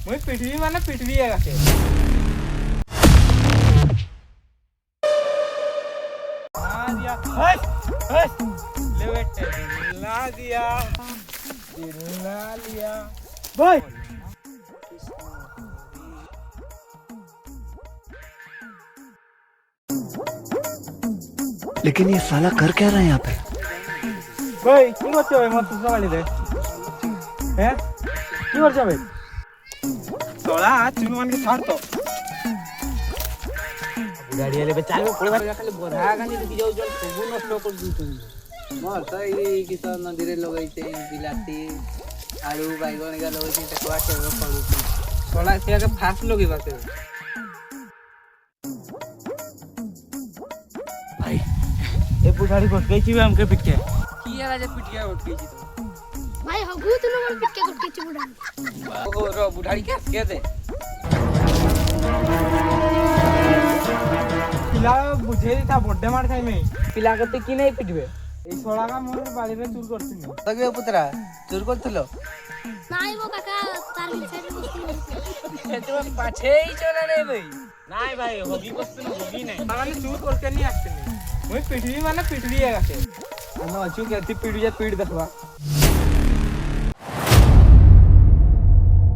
মুই পিটবি মানে পিটবি একাকে। दिया ले बेटे दिला दिया दिला लिया भाई लेकिन ये साला कर क्या रहा है यहाँ पे? भाई কি করছো ভাই মত সকালে দে হ্যাঁ কি করছো ভাই তোরা তুমি মানে ছাড় তো গাড়ি এলে বে চালু পড়ে ভাই খালি বধা গানি দেখি যাও জল সবু নষ্ট করে দিছো मोर तो ये किसान नदीरे लगाइते बिलाती आलू बैगन का लगाइते टकवा के पड़ू তোলা সেটাকে ফাস্ট লগিবা সে भाई ए बुढ़ाड़ी को गई भी हमके पिट के की है राजा पिटिया उठ गई तो भाई हगू तुम लोग पिट के गुट के चिबुड़ा ओ रो बुढ़ाड़ी के दे पिला बुझे था बर्थडे मार खाई में पिला करते की नहीं पिटबे এই ছড়াকা মোর বাড়িতে চুর করছিনি तगे पुत्रा चोर করছিল নাই ও কাকা তার সাইডে বসে তুমি পাছেই চলে রে ভাই নাই ভাই হগি বস্তু না হগি নাই মানে চুর করতে নি আসছিনি মই পিটবি মানে পিটবি একাকে আমরা অচু কেতি পিটু যা পিট দেখবা